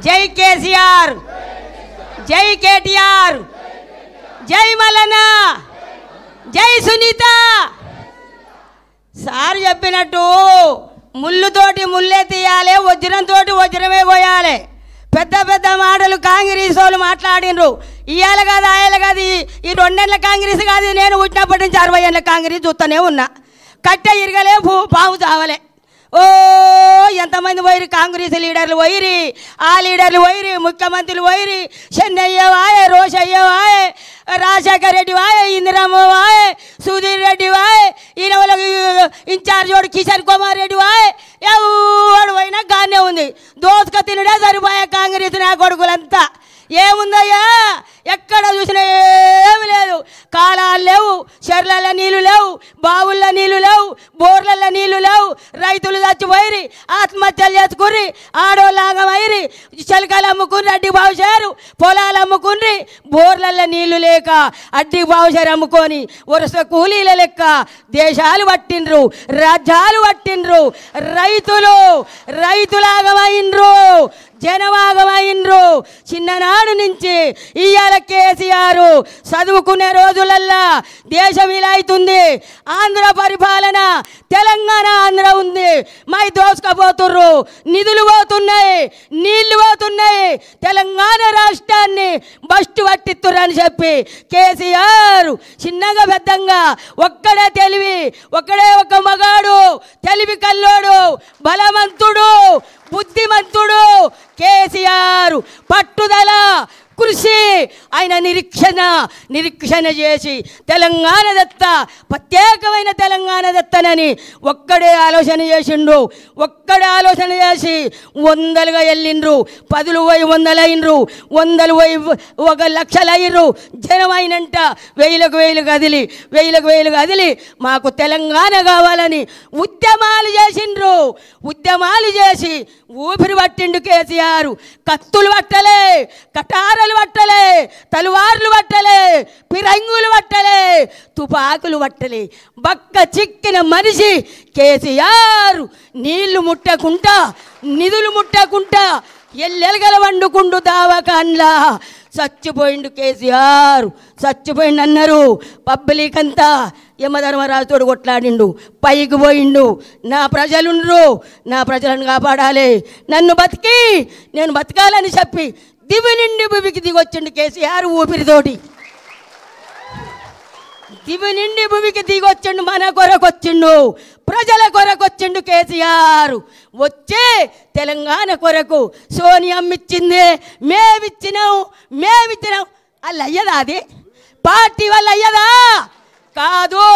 జై కేసీఆర్, జై కేటీఆర్, జై మల్లన్న, జై సునీత. సార్ చెప్పినట్టు ముళ్ళుతోటి ముళ్ళే తీయాలి, వజ్రంతో వజ్రమే పోయాలి. పెద్ద పెద్ద మాటలు కాంగ్రెస్ వాళ్ళు మాట్లాడినరు. ఇవాళ కాదు ఆయన కాదు, ఈ 2 ఏళ్ళ కాంగ్రెస్ కాదు, నేను పుట్టినప్పటి నుంచి 60 ఏళ్ళ కాంగ్రెస్ చూస్తూనే ఉన్నా. కట్టె ఇరగలే, పాము చావలే. ఓ ఎంతమంది పోయిరి, కాంగ్రెస్ లీడర్లు పోయిరి, ఆ లీడర్లు పోయిరి, ముఖ్యమంత్రులు పోయిరి. చెన్నయ్య వాయే, రోషయ్య వాయే, రాజశేఖర రెడ్డి వాయే, ఇందిరమ్మ వాయే, సుధీర్ రెడ్డి వాయే, ఈయన వాళ్ళకి ఇన్ఛార్జ్ వాడు కిషన్ కుమార్ రెడ్డి వాయే. ఎవడు పోయినా గానే ఉంది, దోసుక తినడే సరిపోయా కాంగ్రెస్ నా కొడుకులంతా. ఏముందయ్యా, ఎక్కడ చూసినా ఏమి లేదు. కాలాలు లేవు, చెర్లలో నీళ్ళు లేవు, బావుల్లో నీళ్ళు లేవు, బోర్లలో నీళ్ళు లేవు. రైతులు చచ్చిపోయి ఆత్మహత్యలు చేసుకుని ఆడోళ్ళాగమైరి, చిలకలు అమ్ముకుని అడ్డి బావుశారు, పొలాలు అమ్ముకుని, బోర్లలో నీళ్లు లేక అడ్డి బావుశారు అమ్ముకొని వరుస కూలీల లెక్క దేశాలు పట్టిండ్రు, రాజ్యాలు పట్టిండ్రు. రైతులాగమైండ్రు, జనవాగమైండ్రు. చిన్ననాడు నుంచి ఇవాళ కేసీఆర్ చదువుకునే రోజులల్లా దేశం ఇలా అవుతుంది. ఆంధ్ర పరిపాలన, తెలంగాణ ఆంధ్ర ఉంది. మై దోసుకపోతుర్రు, నిధులు పోతున్నాయి, నీళ్లు పోతున్నాయి. తెలంగాణ రాష్ట్రాన్ని బస్టు పట్టిస్తుర్రు అని చెప్పి కేసీఆర్ చిన్నగా పెద్దంగా ఒక్కడే తెలివి, ఒక్కడే ఒక మగాడు, తెలివి కల్లోడు, బలవంతుడు, బుద్ధిమంతుడు కేసీఆర్. పట్టుదల, కృషి, ఆయన నిరీక్షణ చేసి తెలంగాణ దత్త, ప్రత్యేకమైన తెలంగాణ దత్తనని ఒక్కడే ఆలోచన చేసిండ్రు. ఒక్కడే ఆలోచన చేసి వందలుగా వెళ్ళిండ్రు, 10లు పోయి 100లు అయినరు, 100లు పోయి 1 లక్షలు అయినరు. జనమైనంట 1000కు 1000 కదిలి మాకు తెలంగాణ కావాలని ఉద్యమాలు చేసిండ్రు. ఉద్యమాలు చేసి ఊపిరి పట్టిండు కేసీఆర్. కత్తులు పట్టలే, కటారలు పట్టలే, తలువార్లు పట్టలే, పిరంగులు పట్టలే, తుపాకులు పట్టలే. బక్క చిక్కిన మనిషి కేసీఆర్. నీళ్లు ముట్టకుంటా, నిధులు ముట్టకుంటా ఎల్లెలగల వండుకుండు దావకాన్లా చచ్చిపోయిండు కేసీఆర్. చచ్చిపోయిండు అన్నారు. పబ్లిక్ అంతా యమధర్మరాజుతోడు కొట్లాడిండు, పైకి పోయిండు. నా ప్రజలుండ్రు, నా ప్రజలను కాపాడాలి, నన్ను బతికి నేను బతకాలని చెప్పి దివి నిండి భూమికి దిగొచ్చిండు కేసీఆర్. ఊపిరితోటి దివి నిండి భూమికి దిగొచ్చిండు. మన కొరకొచ్చిండు, ప్రజల కొరకొచ్చిండు కేసీఆర్. వచ్చే తెలంగాణ కొరకు సోనియమ్మ ఇచ్చింది, మేమిచ్చినాం. వాళ్ళు అయ్యదా? అది పార్టీ వాళ్ళు అయ్యదా? కాదు.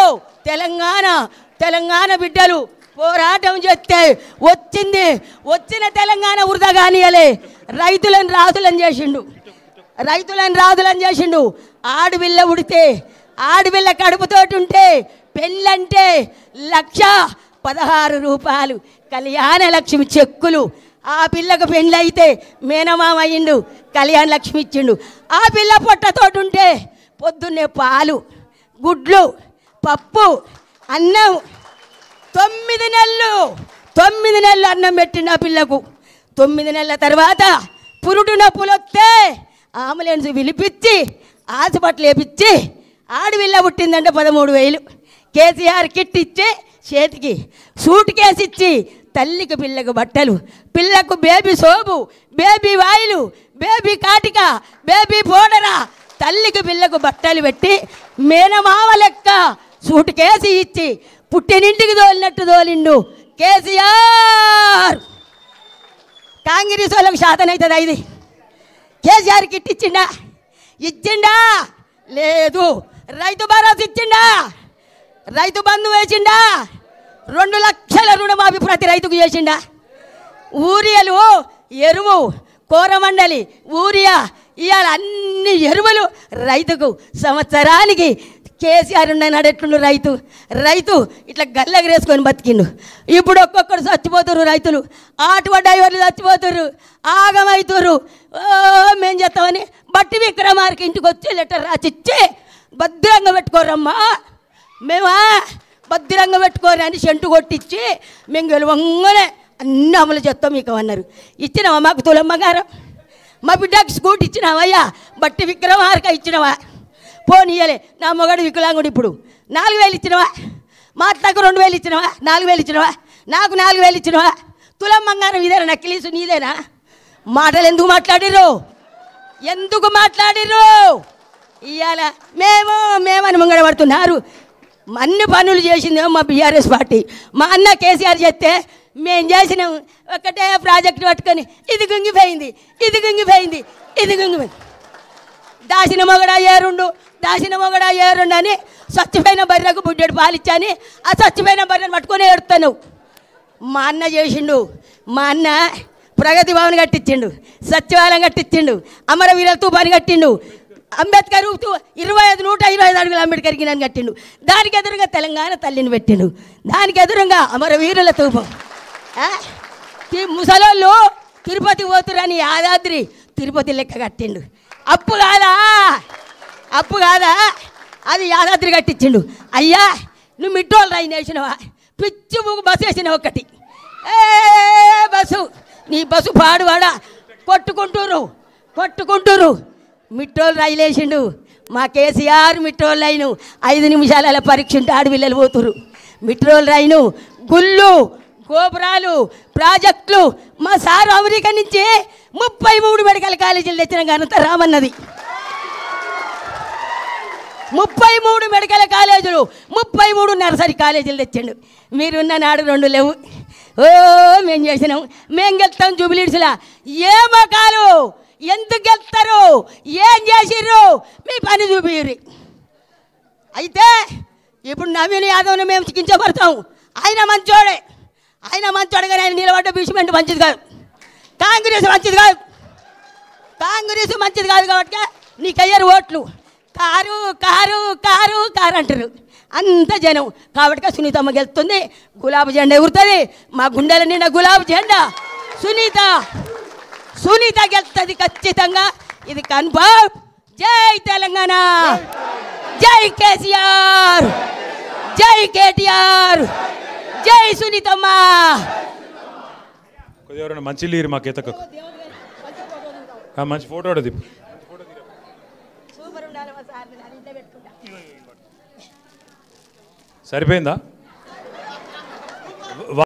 తెలంగాణ బిడ్డలు పోరాటం చేస్తే వచ్చింది. వచ్చిన తెలంగాణ వృధా కానియలే. రైతులను రాజులను చేసిండు. ఆడపిల్ల ఉడితే, ఆడపిల్ల కడుపుతోటి ఉంటే, పెళ్ళంటే 1,16,000 రూపాయలు కళ్యాణ లక్ష్మి చెక్కులు. ఆ పిల్లకు పెళ్ళైతే మేనమామ అయ్యిండు, కళ్యాణ లక్ష్మి ఇచ్చిండు. ఆ పిల్ల పొట్టతోటి ఉంటే పొద్దున్నే పాలు, గుడ్లు, పప్పు, అన్నం. 9 నెలలు అన్నం పెట్టిండు ఆ పిల్లకు. 9 నెలల తర్వాత పురుడు నొప్పులు వస్తే అంబులెన్స్ పిలిపించి హాస్పిటల్ వేపించి ఆడపిల్ల పుట్టిందంటే 13,000 కేసీఆర్ కిట్ ఇచ్చి చేతికి సూట్ కేసు ఇచ్చి తల్లికి పిల్లకు బట్టలు, పిల్లకు baby soap, baby oil, baby కాటిక, బేబీ పౌడరా, తల్లికి పిల్లకు బట్టలు పెట్టి మేనమామ లెక్క సూట్ కేసు ఇచ్చి పుట్టినింటికి తోలినట్టు తోలిండు కేసీఆర్. కాంగ్రెస్ వాళ్ళకు శాతనవుతుందా ఇది? కేసీఆర్ కిట్ ఇచ్చిండా? లేదు. రైతు భరోసా ఇచ్చిండా? రైతు బంధు వేసిండా? 2 లక్షల రుణమాఫీ ప్రతి రైతుకు చేసిండా? ఊరియాలు, ఎరువు, కోరమండలి, ఊరియా, ఇవాళ అన్ని ఎరువులు రైతుకు సంవత్సరానికి. కేసీఆర్ ఉన్నాడు రైతు ఇట్లా గల్లెగరేసుకొని బతికిండు. ఇప్పుడు ఒక్కొక్కరు చచ్చిపోతున్నారు రైతులు, ఆటో డ్రైవర్లు చచ్చిపోతున్నారు, ఆగమవుతున్నారు. మేం చేస్తామని బట్టి విక్రమార్కి ఇంటికి వచ్చి లెటర్ రాసిచ్చి భద్రంగా పెట్టుకోరమ్మా, మేమా భద్రంగా పెట్టుకోరు అని సెంటు కొట్టించి మేము గెలవంగానే అన్ని అమలు చేస్తాం మీకు అన్నారు. ఇచ్చినామా మాకు తులమ్మగారు? మా బిడ్డకు స్కూటీ ఇచ్చినావయ్యా, బట్టి విక్రమార్క ఇచ్చినవా? పోనీయలే. నా మొగడు వికలాంగుడు, ఇప్పుడు 4000 ఇచ్చినవా? మా అత్తకు 2000 ఇచ్చినవా? 4000 ఇచ్చినవా? నాకు 4000 ఇచ్చినవా? తులం బంగారం ఇదేనా? నక్కిలీసు నీదేనా? మాటలు ఎందుకు మాట్లాడిర్రు? ఎందుకు మాట్లాడిర్రు? ఇవాళ మేమని ముంగడ పడుతున్నారు. అన్ని పనులు చేసిందేమో మా బీఆర్ఎస్ పార్టీ. మా అన్న కేసీఆర్ చెప్తే మేము చేసినాం. ఒకటే ప్రాజెక్టు పట్టుకొని ఇది గుంగిపోయింది, ఇది గుంగిపోయింది, ఇది గుంగిపోయింది. దాసిన మొగడా ఏరుండు, దాసిన మొగడా ఏరుండు అని చచ్చిపోయిన బర్రెకు బుడ్డెడు పాలిచ్చాని ఆ చచ్చిపోయిన బర్రెను పట్టుకొని ఏడుతాను. మా అన్న చేసిండు. మా అన్న ప్రగతి భవన్ కట్టించిండు, సచివాలయం కట్టించిండు, అమరవీరుల తూపాన్ని కట్టిండు, అంబేద్కర్ 125 అడుగుల అంబేద్కర్కి నన్ను కట్టిండు. దానికి ఎదురుగా తెలంగాణ తల్లిని పెట్టిండు, దానికి ఎదురుగా అమరవీరుల తూపం. ముసలోళ్ళు తిరుపతి పోతురని యాదాద్రి తిరుపతి లెక్క కట్టిండు. అప్పు కాదా? అప్పు కాదా? అది యాదాద్రి కట్టించిండు. అయ్యా నువ్వు మిట్టోళ్ళు రైన్ వేసినవా? పిచ్చి బస్సు వేసినావు ఒకటి. బస్సు నీ బస్సు పాడువాడా కొట్టుకుంటూరు. మిట్టోళ్ళు రైలు వేసిండు. మా కేసీఆర్ మిట్రోల్ రైను 5 నిమిషాల పరీక్ష ఉంటే ఆడపిల్లలు పోతురు. మిట్రోల్ రైను, గుళ్ళు, గోపురాలు, ప్రాజెక్టులు. మా సారు అమెరికా నుంచి 33 మెడికల్ కాలేజీలు తెచ్చిన ఘనత రామన్నది. 33 మెడికల్ కాలేజీలు, 33 నర్సరీ కాలేజీలు తెచ్చిండు. మీరున్న నాడు 2 లేవు. మేము చేసినాం, మేము గెలుస్తాం జూబిలీడ్స్లా. ఏ మొఖాలు ఎందుకు గెలుస్తారు? ఏం చేసిర్రు? మీ పని చూపిర్రి. అయితే ఇప్పుడు నవీన్ యాదవ్ని మేము చికించబడతాం. ఆయన మంచోడే కానీ ఆయన నిలబడ్డ బీచ్మెంట్ మంచిది కాదు. కాంగ్రెస్ మంచిది కాదు కాబట్టి నీకు అయ్యారు ఓట్లు. కారు కారు కారు కారు అంటారు అంత జనం. కాబట్టి సునీతమ్మ గెలుస్తుంది. గులాబీ జెండా ఎగురుతుంది. మా గుండెల నిండా గులాబీ జెండా. సునీత గెలుస్తుంది ఖచ్చితంగా. ఇది కన్ఫర్మ్. జై తెలంగాణ, జై కేసీఆర్, జై కేటీఆర్, జై సునీతమ్మ. ఎవరైనా మంచి లీరు మా కేతకు మంచి ఫోటో సరిపోయిందా?